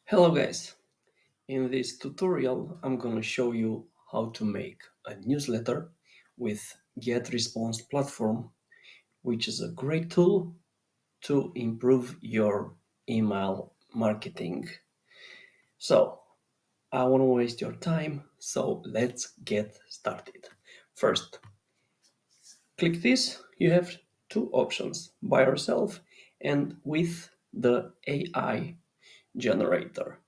Hello guys, in this tutorial I'm gonna show you how to make a newsletter with GetResponse platform, which is a great tool to improve your email marketing. So I won't waste your time, so let's get started. First, click this. You have two options, by yourself and with the AI generator.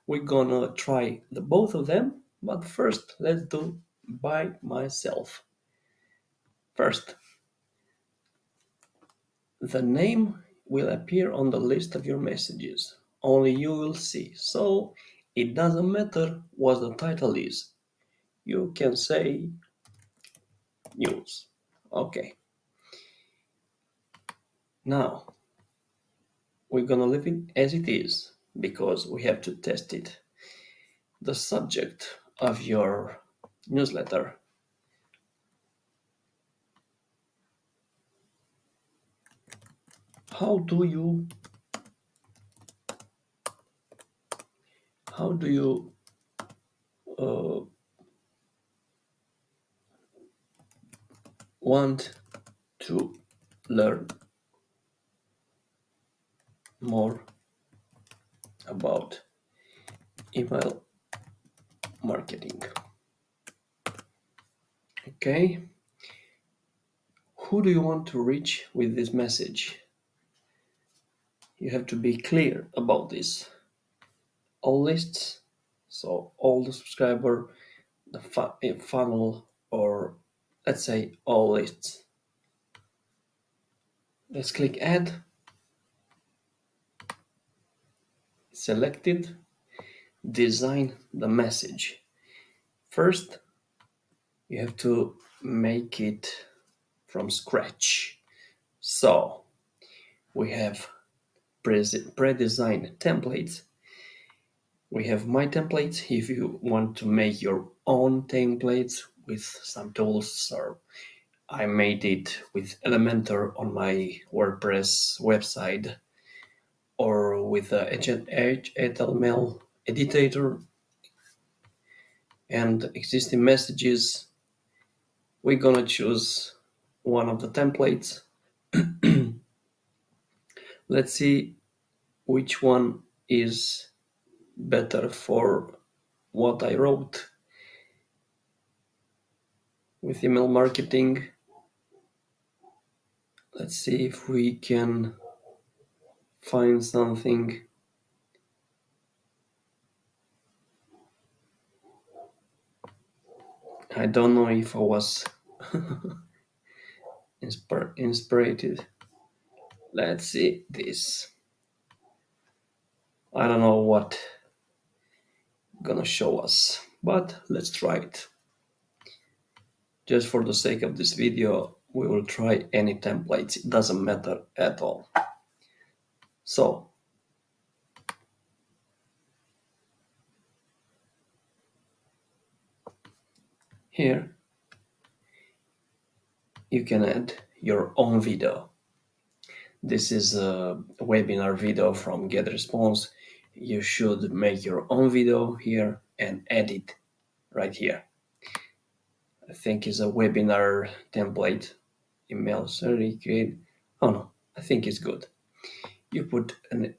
We're gonna try the both of them, but first let's do by myself. First, the name will appear on the list of your messages. Only you will see. So it doesn't matter what the title is. You can say news. Okay. Now we're gonna leave it as it is because we have to test it. The subject of your newsletter. How do you how do you uh, want to learn more about email marketing? Okay, who do you want to reach with this message? You have to be clear about this. All lists, so all the subscriber, the funnel, or let's say all lists. Let's click add, selected, design the message. First, you have to make it from scratch. So we have pre-designed templates. We have my templates. If you want to make your own templates with some tools, or I made it with Elementor on my WordPress website, or with the HTML editor and existing messages, we're gonna choose one of the templates. Let's see which one is better for what I wrote with email marketing. Let's see if we can find something. I don't know if I was inspired. Let's see this. I don't know what gonna show us, but let's try it. Just for the sake of this video, we will try any templates. It doesn't matter at all. So here you can add your own video. This is a webinar video from GetResponse. You should make your own video here and edit right here. I think it's a webinar template. Email sorry create. Oh no, I think it's good. You put a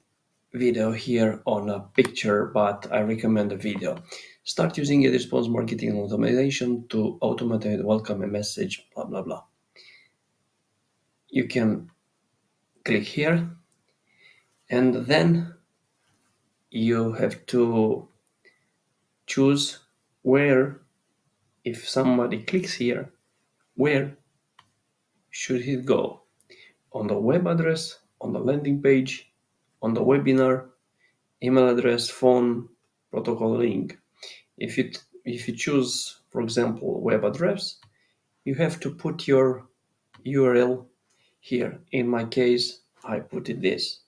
video here on a picture, but I recommend a video. Start using GetResponse marketing automation to automate welcome a message, blah blah blah. You can click here, and then you have to choose where, if somebody clicks here, where should he go? On the web address, on the landing page, on the webinar, email address, phone, protocol link. If you choose, for example, web address, you have to put your URL here. In my case, I put it this.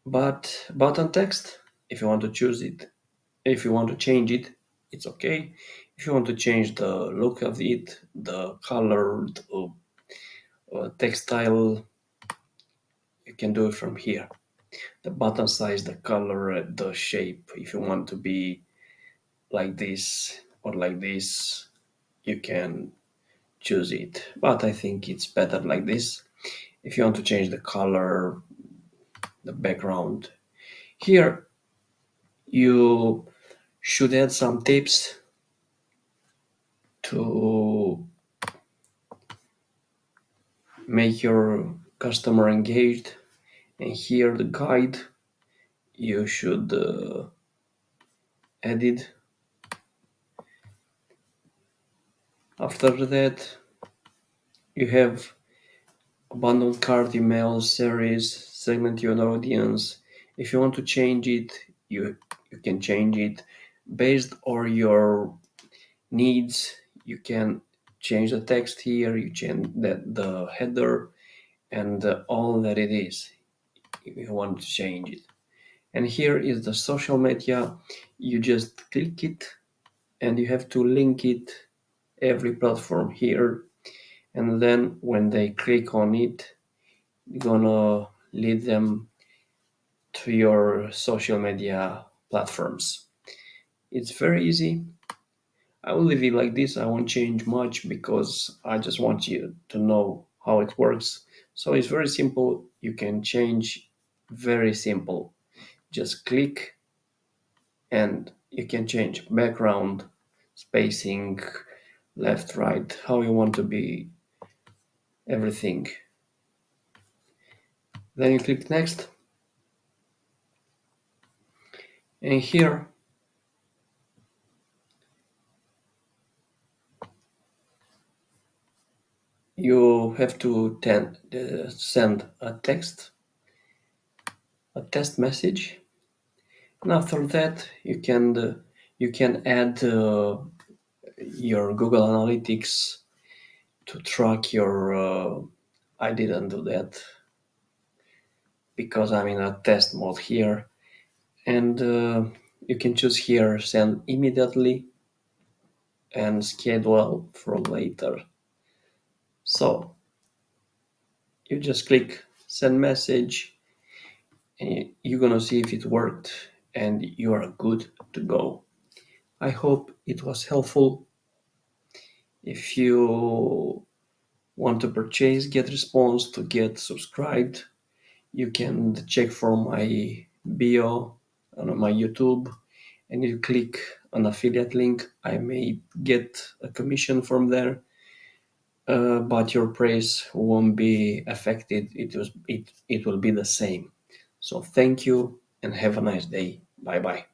But button text, if you want to choose it, if you want to change it, it's okay. If you want to change the look of it, the color, the textile, you can do it from here. the button size, the color, the shape. If you want to be like this or like this, you can choose it. But I think it's better like this. If you want to change the color, the background, here you should add some tips to make your customer engaged. And here the guide you should add it. After that, you have abandoned cart email series, segment your audience. If you want to change it, you can change it based on your needs. You can change the text here, you change the header, and all that it is if you want to change it. And here is the social media. You just click it and you have to link it every platform here, and then when they click on it, you're gonna lead them to your social media platforms. It's very easy. I will leave it like this. I won't change much because I just want you to know how it works. So it's very simple. You can change, very simple. Just click and you can change background, spacing, left, right, how you want to be, everything. Then you click next, and here you have to send a test message, and after that you can add your Google Analytics to track your. I didn't do that because I'm in a test mode here, and you can choose here send immediately and schedule for later. So you just click send message and you're gonna see if it worked and you are good to go. I hope it was helpful. If you want to purchase GetResponse to get subscribed, you can check from my bio on my YouTube and you click an affiliate link. I may get a commission from there, but your price won't be affected. It will be the same. So thank you and have a nice day. Bye bye.